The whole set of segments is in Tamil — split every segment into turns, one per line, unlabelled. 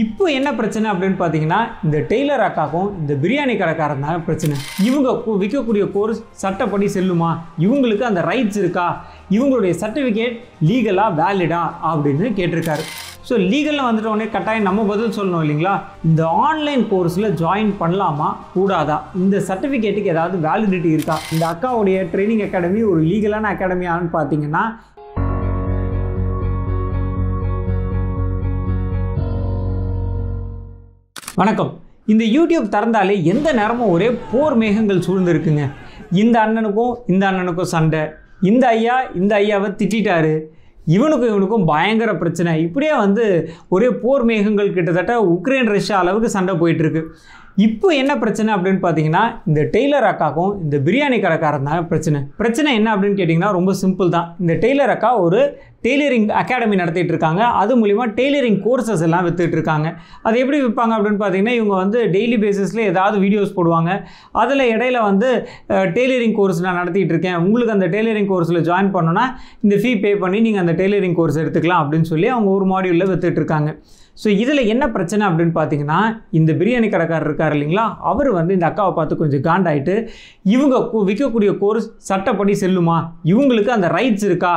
இப்போ என்ன பிரச்சனை அப்படின்னு பார்த்தீங்கன்னா, இந்த டெய்லர் அக்காக்கும் இந்த பிரியாணி கடைக்காரன் தான் பிரச்சனை. இவங்க விற்கக்கூடிய கோர்ஸ் சட்டப்படி செல்லுமா, இவங்களுக்கு அந்த ரைட்ஸ் இருக்கா, இவங்களுடைய சர்டிஃபிகேட் லீகலாக வேலிடா அப்படின்னு கேட்டிருக்காரு. ஸோ லீகலில் வந்துட்டு உடனே கட்டாயம் நம்ம பதில் சொல்லணும் இல்லைங்களா? இந்த ஆன்லைன் கோர்ஸில் ஜாயின் பண்ணலாமா கூடாதா, இந்த சர்டிஃபிகேட்டுக்கு ஏதாவது வேலிடிட்டி இருக்கா, இந்த அக்காவுடைய ட்ரைனிங் அகாடமி ஒரு லீகலான அகாடமியான்னு பார்த்தீங்கன்னா, வணக்கம். இந்த யூடியூப் திறந்தாலே எந்த நேரமும் ஒரே போர் மேகங்கள் சூழ்ந்துருக்குங்க. இந்த அண்ணனுக்கும் சண்டை, இந்த ஐயாவை திட்டாரு, இவனுக்கும் பயங்கர பிரச்சனை. இப்படியே ஒரே போர் மேகங்கள் கிட்டத்தட்ட உக்ரைன் ரஷ்யா அளவுக்கு சண்டை போயிட்டுருக்கு. இப்போ என்ன பிரச்சனை அப்படின்னு பார்த்தீங்கன்னா, இந்த டெய்லர் அக்காக்கும் இந்த பிரியாணி கடைக்காரன் தான் பிரச்சனை என்ன அப்படின்னு கேட்டிங்கன்னா ரொம்ப சிம்பிள் தான். இந்த டெய்லர் அக்கா ஒரு டெய்லரிங் அகாடமி நடத்திட்டு இருக்காங்க. அது மூலிமா டெய்லரிங் கோர்சஸ் எல்லாம் விற்றுட்டு இருக்காங்க. அது எப்படி விற்பாங்க அப்படின்னு பார்த்தீங்கன்னா, இவங்க டெய்லி பேசிஸில் ஏதாவது வீடியோஸ் போடுவாங்க. அதில் இடையில டெய்லரிங் கோர்ஸ் நான் நடத்திட்டு இருக்கேன், உங்களுக்கு அந்த டெய்லரிங் கோர்ஸில் ஜாயின் பண்ணோன்னா இந்த ஃபீ பே பண்ணி நீங்கள் அந்த டெய்லரிங் கோர்ஸ் எடுத்துக்கலாம் அப்படின்னு சொல்லி அவங்க ஒரு மாடியூலில் விற்றுட்டு இருக்காங்க. ஸோ இதில் என்ன பிரச்சனை அப்படின்னு பார்த்தீங்கன்னா, இந்த பிரியாணி கடைக்காரர் இருக்கார் இல்லைங்களா, அவர் இந்த அக்காவை பார்த்து கொஞ்சம் காண்டாயிட்டு, இவங்க விற்கக்கூடிய கோர்ஸ் சட்டப்படி செல்லுமா, இவங்களுக்கு அந்த ரைட்ஸ் இருக்கா,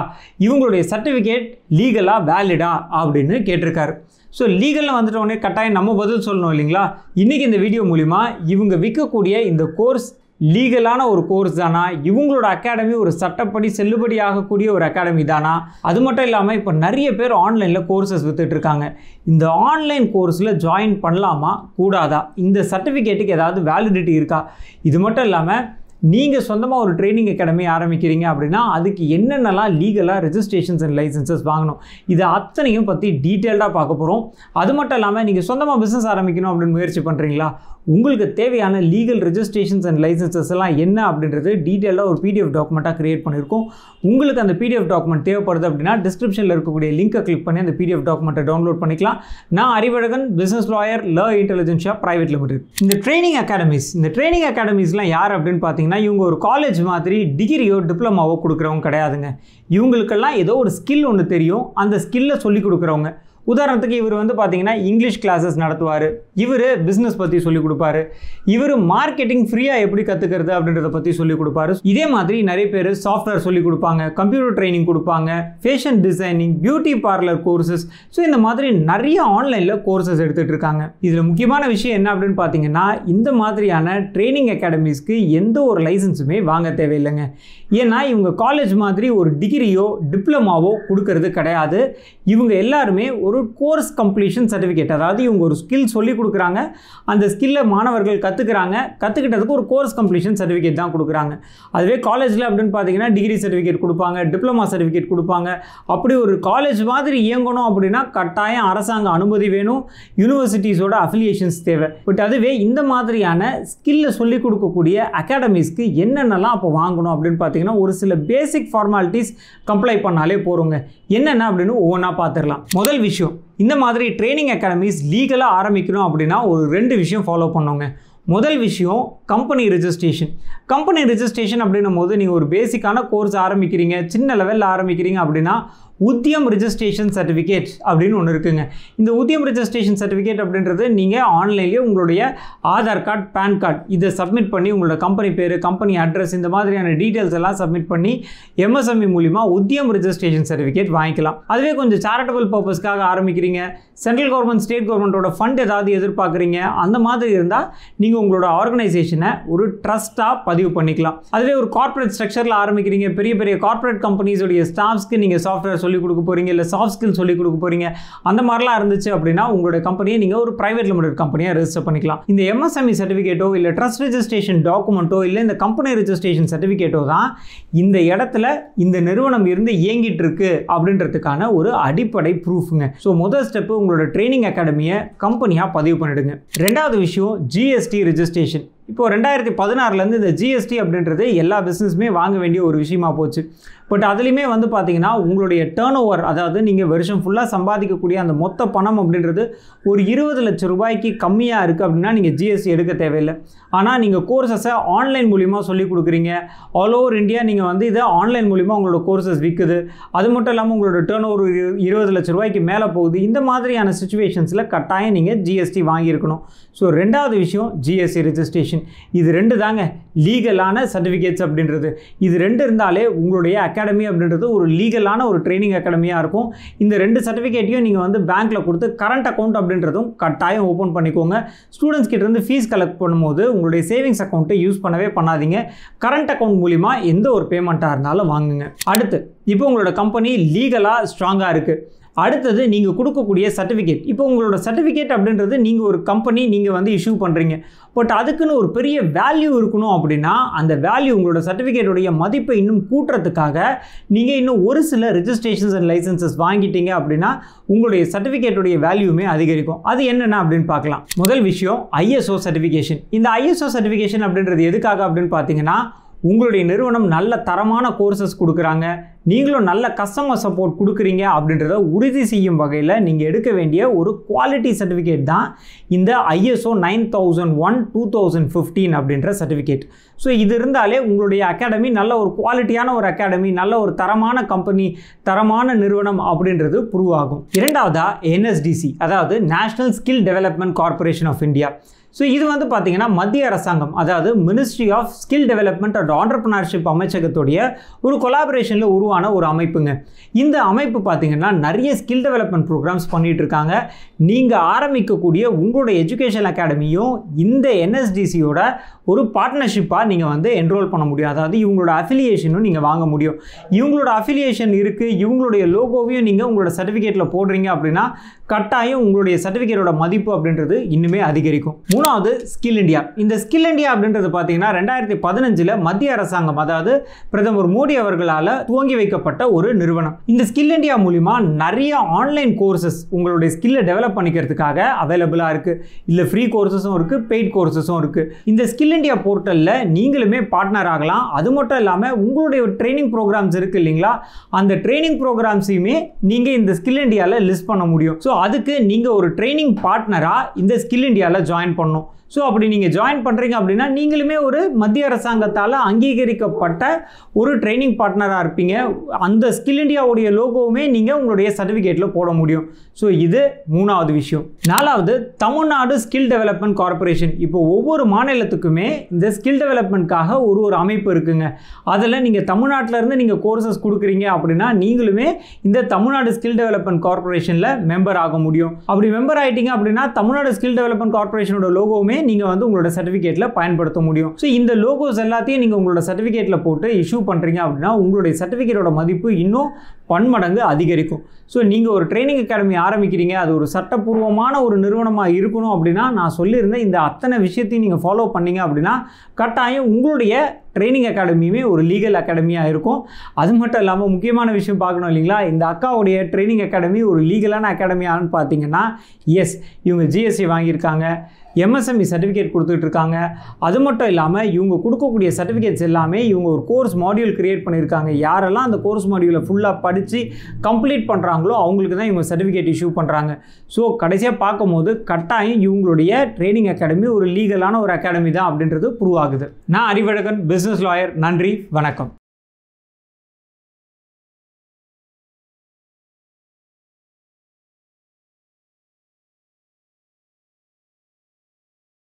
இவங்களுடைய சர்டிஃபிகேட் லீகலாக வேலிடா அப்படின்னு கேட்டிருக்காரு. ஸோ லீகலில் வந்துட்டு உடனே கட்டாயம் நம்ம பதில் சொல்லணும் இல்லைங்களா? இன்றைக்கி இந்த வீடியோ மூலிமா இவங்க விற்கக்கூடிய இந்த கோர்ஸ் லீகலான ஒரு கோர்ஸ் தானா, இவங்களோட அகாடமி ஒரு சட்டப்படி செல்லுபடி ஆகக்கூடிய ஒரு அகாடமி தானா, அது மட்டும் இல்லாமல் இப்போ நிறைய பேர் ஆன்லைனில் கோர்சஸ் வித்துட்டு இருக்காங்க. இந்த ஆன்லைன் கோர்ஸில் ஜாயின் பண்ணலாமா கூடாதா, இந்த சர்டிஃபிகேட்டுக்கு ஏதாவது வேலிடிட்டி இருக்கா, இது மட்டும் இல்லாமல் நீங்கள் சொந்தமாக ஒரு ட்ரைனிங் அகாடமி ஆரம்பிக்கிறீங்க அப்படின்னா அதுக்கு என்னென்னலாம் லீகலாக ரெஜிஸ்ட்ரேஷன்ஸ் அண்ட் லைசன்சஸ் வாங்கணும், இது அத்தனையும் பற்றி டீட்டெயில்டாக பார்க்க போகிறோம். அது மட்டும் இல்லாமல் நீங்கள் சொந்தமாக பிஸ்னஸ் ஆரம்பிக்கணும் அப்படின்னு முயற்சி பண்ணுறீங்களா, உங்களுக்கு தேவையான லீகல் ரெஜிஸ்ட்ரேஷன்ஸ் அண்ட் லைசன்சஸ் எல்லாம் என்ன அப்படின்றது டீட்டெயிலாக ஒரு பிடிஎஃப் டாக்குமெண்ட்டாக க்ரியேட் பண்ணியிருக்கோம். உங்களுக்கு அந்த பிடிஎஃப் டாக்குமெண்ட் தேவைப்படுது அப்படின்னா டிஸ்கிரிப்ஷனில் இருக்கக்கூடிய லிங்கை கிளிக் பண்ணி அந்த பிடிஎஃப் டாக்குமெண்ட்டை டவுன்லோட் பண்ணிக்கலாம். நான் அறிவழகன், பிஸ்னஸ் லாயர், லா இன்டெலிஜென்ஷியா பிரைவேட் லிமிடெட். இந்த ட்ரைனிங் அகாடமிஸ்லாம் யார் அப்படின்னு பார்த்தீங்கன்னா, இவங்க ஒரு காலேஜ் மாதிரி டிகிரியோ டிப்ளமாவோ கொடுக்குறவங்க கிடையாதுங்க. இவங்களுக்கெல்லாம் ஏதோ ஒரு ஸ்கில் ஒன்று தெரியும், அந்த ஸ்கில்லை சொல்லி கொடுக்குறவங்க. உதாரணத்துக்கு இவர் பார்த்தீங்கன்னா இங்கிலீஷ் கிளாஸஸ் நடத்துவார், இவர் பிஸ்னஸ் பற்றி சொல்லிக் கொடுப்பாரு, இவர் மார்க்கெட்டிங் ஃப்ரீயாக எப்படி கற்றுக்கிறது அப்படின்றத பற்றி சொல்லிக் கொடுப்பாரு. இதே மாதிரி நிறைய பேர் சாஃப்ட்வேர் சொல்லிக் கொடுப்பாங்க, கம்ப்யூட்டர் ட்ரைனிங் கொடுப்பாங்க, fashion designing, beauty parlour courses. So இந்த மாதிரி நிறைய ஆன்லைனில் கோர்சஸ் எடுத்துகிட்டு இருக்காங்க. இதில் முக்கியமான விஷயம் என்ன அப்படின்னு பார்த்தீங்கன்னா, இந்த மாதிரியான ட்ரைனிங் அகாடமிஸ்க்கு எந்த ஒரு லைசன்ஸுமே வாங்க தேவையில்லைங்க. ஏன்னா இவங்க காலேஜ் மாதிரி ஒரு டிகிரியோ டிப்ளமாவோ கொடுக்கறது கிடையாது. இவங்க எல்லாருமே ஒரு கோர்ஸ் கம்ப்ளீஷன் சர்டிஃபிகேட், அதாவது இவங்க ஒரு ஸ்கில் சொல்லி கொடுக்குறாங்க, அந்த ஸ்கில்லை மாணவர்கள் கற்றுக்குறாங்க, கற்றுக்கிட்டதுக்கு ஒரு கோர்ஸ் கம்ப்ளீஷன் சர்டிஃபிகேட் தான் கொடுக்குறாங்க. அதுவே காலேஜில் அப்படின்னு பார்த்தீங்கன்னா டிகிரி சர்டிஃபிகேட் கொடுப்பாங்க, டிப்ளமா சர்டிஃபிகேட் கொடுப்பாங்க. அப்படி ஒரு காலேஜ் மாதிரி இயங்கணும் அப்படின்னா கட்டாயம் அரசாங்க அனுமதி வேணும், யூனிவர்சிட்டிஸோட அஃபிலியேஷன்ஸ் தேவை. பட் அதுவே இந்த மாதிரியான ஸ்கில்லை சொல்லிக் கொடுக்கக்கூடிய அகாடமிஸ்க்கு என்னென்னலாம் அப்போ வாங்கணும் அப்படின்னு பார்த்தீங்கன்னா, ஒரு சில பேசிக் ஃபார்மாலிட்டிஸ் கம்ப்ளை பண்ணாலே போகிறோங்க. என்னென்ன அப்படின்னு ஒவ்வொன்றா பார்த்துடலாம். முதல் விஷயம், இந்த மாதிரி ட்ரைனிங் அகாடமிஸ் லீகலாக ஆரம்பிக்கணும் அப்படின்னா ஒரு 2 விஷயம் ஃபாலோ பண்ணுங்க. முதல் விஷயம் கம்பெனி ரெஜிஸ்ட்ரேஷன் அப்படின்னும் போது நீங்கள் ஒரு பேசிக்கான கோர்ஸ் ஆரம்பிக்கிறீங்க, சின்ன லெவலில் ஆரம்பிக்கிறீங்க அப்படின்னா உத்தியம் ரிஜிஸ்ட்ரேஷன் சர்டிஃபிகேட் அப்படின்னு ஒன்று இருக்குங்க. இந்த உத்தியம் ரிஜிஸ்ட்ரேஷன் சர்டிஃபிகேட் அப்படின்றது நீங்கள் ஆன்லைன்லேயே உங்களுடைய ஆதார் கார்டு, பேன் கார்டு இதை சப்மிட் பண்ணி உங்களோட கம்பெனி பேர், கம்பெனி அட்ரஸ், இந்த மாதிரியான டீட்டெயில்ஸ் எல்லாம் சப்மிட் பண்ணி எம்எஸ்எம்இ மூலிமா உத்தியம் ரிஜிஸ்ட்ரேஷன் சர்டிஃபிகேட் வாங்கிக்கலாம். அதுவே கொஞ்சம் சேரிட்டபிள் பர்பஸ்க்காக ஆரம்பிக்கிறீங்க, சென்ட்ரல் கவர்மெண்ட், ஸ்டேட் கவர்மெண்ட்டோட ஃபண்ட் ஏதாவது எதிர்பார்க்குறீங்க, அந்த மாதிரி இருந்தால் நீங்கள் உங்களோட ஆர்கனைசேஷனை ஒரு ட்ரஸ்ட்டாக பதிவு பண்ணிக்கலாம். அதுவே ஒரு கார்ப்பரேட் ஸ்ட்ரக்சரில் ஆரம்பிக்கிறீங்க, பெரிய பெரிய கார்ப்பரேட் கம்பெனிஸோடைய ஸ்டாஃப்ஸ்க்கு நீங்கள் சாஃப்ட்வேர் சொல்லிக் கொடுக்க போகிறீங்க, இல்லை சாஃப்ட் ஸ்கில் சொல்லிக் கொடுக்க போகிறீங்க, அந்த மாதிரிலாம் இருந்துச்சு அப்படின்னா உங்களோட கம்பெனியை நீங்கள் ஒரு பிரைவேட் லிமிடெட் கம்பெனியாக ரெஜிஸ்டர் பண்ணிக்கலாம். இந்த எம்எஸ்எம்இ சர்டிஃபிகேட்டோ இல்லை ட்ரஸ்ட் ரெஜிஸ்ட்ரேஷன் டாக்குமெண்ட்டோ இல்லை இந்த கம்பெனி ரெஜிஸ்ட்ரேஷன் சர்டிஃபிகேட்டோ தான் இந்த இடத்துல இந்த நிறுவனம் இருந்து இயங்கிட்டு இருக்கு அப்படின்றதுக்கான ஒரு அடிப்படை ப்ரூஃபுங்க. ஸோ முதல் ஸ்டெப்பு உங்களோட ட்ரைனிங் அகாடமியை கம்பெனியாக பதிவு பண்ணிடுங்க. ரெண்டாவது விஷயம் ஜிஎஸ்டி ரெஜிஸ்ட்ரேஷன். இப்போ 2016 இந்த ஜிஎஸ்டி அப்படின்றது எல்லா பிஸ்னஸுமே வாங்க வேண்டிய ஒரு விஷயமா போச்சு. பட் அதுலேயுமே வந்து பார்த்தீங்கன்னா உங்களுடைய டேர்ன் ஓவர், அதாவது நீங்கள் வருஷம் ஃபுல்லாக சம்பாதிக்கக்கூடிய அந்த மொத்த பணம் அப்படின்றது ஒரு 20 லட்சம் ரூபாய்க்கு கம்மியாக இருக்குது அப்படின்னா நீங்கள் ஜிஎஸ்டி எடுக்க தேவையில்லை. ஆனால் நீங்கள் கோர்சஸை ஆன்லைன் மூலிமா சொல்லிக் கொடுக்குறீங்க, ஆல் ஓவர் இந்தியா நீங்கள் வந்து இதை ஆன்லைன் மூலிமா உங்களோட கோர்சஸ் விற்குது, அது மட்டும் இல்லாமல் உங்களோட டேர்ன் ஓவர் 20 லட்சம் ரூபாய்க்கு மேலே போகுது, இந்த மாதிரியான சுச்சுவேஷன்ஸில் கட்டாயம் நீங்கள் ஜிஎஸ்டி வாங்கியிருக்கணும். ஸோ ரெண்டாவது விஷயம் ஜிஎஸ்டி ரெஜிஸ்ட்ரேஷன். இது ரெண்டு தாங்க லீகலான சர்டிஃபிகேட்ஸ் அப்படின்றது. இது ரெண்டு இருந்தாலே உங்களுடைய அகாடமி அப்படின்றது ஒரு லீகலான ஒரு ட்ரைனிங் அகாடமியாக இருக்கும். இந்த ரெண்டு சர்டிஃபிகேட்டையும் நீங்கள் வந்து பேங்க்கில் கொடுத்து கரண்ட் அக்கௌண்ட் அப்படின்றதும் கட்டாயம் ஓப்பன் பண்ணிக்கோங்க. ஸ்டூடெண்ட்ஸ் கிட்டேருந்து ஃபீஸ் கலெக்ட் பண்ணும்போது உங்களுடைய சேவிங்ஸ் அக்கௌண்ட்டை யூஸ் பண்ணவே பண்ணாதீங்க. கரண்ட் அக்கௌண்ட் மூலிமா எந்த ஒரு பேமெண்ட்டாக இருந்தாலும் வாங்குங்க. அடுத்து, இப்போ உங்களோட கம்பெனி லீகலாக ஸ்ட்ராங்காக இருக்குது. அடுத்தது நீங்கள் கொடுக்கக்கூடிய சர்டிஃபிகேட். இப்போ உங்களோட சர்டிஃபிகேட் அப்படின்றது நீங்கள் ஒரு கம்பெனி நீங்கள் வந்து இஷ்யூ பண்ணுறீங்க, பட் அதுக்குன்னு ஒரு பெரிய வேல்யூ இருக்கணும் அப்படின்னா அந்த வேல்யூ உங்களோட சர்டிஃபிகேட்டுடைய மதிப்பை இன்னும் கூட்டுறதுக்காக நீங்கள் இன்னும் ஒரு சில ரெஜிஸ்ட்ரேஷன்ஸ் அண்ட் லைசன்சஸ் வாங்கிட்டீங்க அப்படின்னா உங்களுடைய சர்டிஃபிகேட்டுடைய வேல்யூமே அதிகரிக்கும். அது என்னென்ன அப்படின்னு பார்க்கலாம். முதல் விஷயம் ஐஎஸ்ஓ சர்டிஃபிகேஷன். இந்த ஐஎஸ்ஓ சர்டிஃபிகேஷன் அப்படின்றது எதுக்காக அப்படின்னு பார்த்தீங்கன்னா, உங்களுடைய நிறுவனம் நல்ல தரமான கோர்சஸ் கொடுக்குறாங்க, நீங்களும் நல்ல கஸ்டமர் சப்போர்ட் கொடுக்குறீங்க அப்படின்றத உறுதி செய்யும் வகையில் நீங்கள் எடுக்க வேண்டிய ஒரு குவாலிட்டி சர்டிஃபிகேட் தான் இந்த ISO 9001:2015 அப்படின்ற சர்டிஃபிகேட். ஸோ இது இருந்தாலே உங்களுடைய அகாடமி நல்ல ஒரு குவாலிட்டியான ஒரு அகாடமி, நல்ல ஒரு தரமான கம்பெனி, தரமான நிறுவனம் அப்படின்றது ப்ரூவ் ஆகும். இரண்டாவதாக NSDC, அதாவது national skill development corporation of India. So இது வந்து பார்த்தீங்கன்னா மத்திய அரசாங்கம், அதாவது ministry of skill development and entrepreneurship அமைச்சகத்துடைய ஒரு கொலாபரேஷனில் உருவான ஒரு அமைப்புங்க. இந்த அமைப்பு பார்த்தீங்கன்னா நிறைய ஸ்கில் டெவலப்மெண்ட் ப்ரோக்ராம்ஸ் பண்ணிகிட்டு இருக்காங்க. நீங்கள் ஆரம்பிக்கக்கூடிய உங்களுடைய எஜுகேஷன் அகாடமியும் இந்த NSDCயோட ஒரு பார்ட்னர்ஷிப்பாக நீங்கள் வந்து என்ரோல் பண்ண முடியும். அதாவது இவங்களோட அஃபிலியேஷனும் நீங்கள் வாங்க முடியும். இவங்களோட அஃபிலியேஷன் இருக்குது, இவங்களுடைய லோகோவையும் நீங்கள் உங்களோட சர்டிஃபிகேட்டில் போடுறீங்க அப்படின்னா கட்டாயம் உங்களுடைய சர்டிஃபிகேட்டோட மதிப்பு அப்படின்றது இன்னுமே அதிகரிக்கும். மூணாவது ஸ்கில் இந்தியா. இந்த ஸ்கில் இந்தியா அப்படின்றது பார்த்தீங்கன்னா 2015 மத்திய அரசாங்கம், அதாவது பிரதமர் மோடி அவர்களால் துவங்கி வைக்கப்பட்ட ஒரு நிறுவனம். இந்த ஸ்கில் இந்தியா மூலிமா நிறைய ஆன்லைன் கோர்சஸ் உங்களுடைய ஸ்கில்லை டெவலப் பண்ணிக்கிறதுக்காக அவைலபிளாக இருக்குது. இல்லை ஃப்ரீ கோர்சஸும் இருக்குது, பெய்ட் கோர்சஸும் இருக்குது. இந்த ஸ்கில் இந்தியா போர்ட்டலில் நீங்களுமே பார்ட்னர் ஆகலாம். அது மட்டும் இல்லாமல் உங்களுடைய ட்ரைனிங் ப்ரோக்ராம்ஸ் இருக்குது இல்லைங்களா, அந்த ட்ரைனிங் ப்ரோக்ராம்ஸையுமே நீங்கள் இந்த ஸ்கில் இந்தியாவில் லிஸ்ட் பண்ண முடியும். ஸோ அதுக்கு நீங்கள் ஒரு ட்ரைனிங் பார்ட்னராக இந்த ஸ்கில் இந்தியாவில் ஜாயின் பண்ணணும். ஸோ அப்படி நீங்கள் ஜாயின் பண்ணுறீங்க அப்படின்னா நீங்களுமே ஒரு மத்திய அரசாங்கத்தால் அங்கீகரிக்கப்பட்ட ஒரு ட்ரைனிங் பார்ட்னராக இருப்பீங்க. அந்த ஸ்கில் இந்தியாவுடைய லோகோவுமே நீங்கள் உங்களுடைய சர்டிஃபிகேட்டில் போட முடியும். ஸோ இது மூணாவது விஷயம். நாலாவது தமிழ்நாடு ஸ்கில் டெவலப்மெண்ட் கார்ப்பரேஷன். இப்போ ஒவ்வொரு மாநிலத்துக்குமே இந்த ஸ்கில் டெவலப்மெண்ட்காக ஒரு அமைப்பு இருக்குங்க. அதில் நீங்கள் தமிழ்நாட்டிலேருந்து நீங்கள் கோர்சஸ் கொடுக்குறீங்க அப்படின்னா நீங்களுமே இந்த தமிழ்நாடு ஸ்கில் டெவலப்மெண்ட் கார்ப்பரேஷனில் மெம்பர் ஆக முடியும். அப்படி மெம்பர் ஆகிட்டீங்க அப்படின்னா தமிழ்நாடு ஸ்கில் டெவலப்மெண்ட் கார்ப்பரேஷனோட லோகோவுமே நீங்கள் வந்து உங்களோட சர்டிஃபிகேட்டில் பயன்படுத்த முடியும். ஸோ இந்த லோகோஸ் எல்லாத்தையும் நீங்கள் உங்களோட சர்டிஃபிகேட்டில் போட்டு இஷ்யூ பண்ணுறீங்க அப்படின்னா உங்களுடைய சர்டிஃபிகேட்டோட மதிப்பு இன்னும் பன்மடங்கு அதிகரிக்கும். ஸோ நீங்கள் ஒரு ட்ரைனிங் அகாடமி ஆரம்பிக்கிறீங்க, அது ஒரு சட்டப்பூர்வமான ஒரு நிறுவனமாக இருக்கணும் அப்படின்னா நான் சொல்லியிருந்தேன் இந்த அத்தனை விஷயத்தையும் நீங்கள் ஃபாலோ பண்ணீங்க அப்படின்னா கட்டாயம் உங்களுடைய ட்ரைனிங் அகாடமியுமே ஒரு லீகல் அகாடமியாக இருக்கும். அது மட்டும் இல்லாமல் முக்கியமான விஷயம் பார்க்கணும் இல்லைங்களா, இந்த அக்காவுடைய ட்ரைனிங் அகாடமி ஒரு லீகலான அகாடமியான்னு பார்த்தீங்கன்னா எஸ், இவங்க GST வாங்கியிருக்காங்க, MSME சர்டிஃபிகேட் கொடுத்துட்டு இருக்காங்க. அது மட்டும் இல்லாமல் இவங்க கொடுக்கக்கூடிய சர்டிஃபிகேட்ஸ் எல்லாமே இவங்க ஒரு கோர்ஸ் மாடியூல் கிரியேட் பண்ணியிருக்காங்க. யாரெல்லாம் அந்த கோர்ஸ் மாடியூலை ஃபுல்லாக படித்து கம்ப்ளீட் பண்ணுறாங்களோ அவங்களுக்கு தான் இவங்க சர்டிஃபிகேட் இஷ்யூ பண்ணுறாங்க. ஸோ கடைசியாக பார்க்கும்போது கட்டாயம் இவங்களுடைய ட்ரைனிங் அகாடமி ஒரு லீகலான ஒரு அகாடமி தான் அப்படின்றது ப்ரூவ் ஆகுது. நான் அறிவழகன், பிஸ்னஸ் லாயர். நன்றி, வணக்கம்.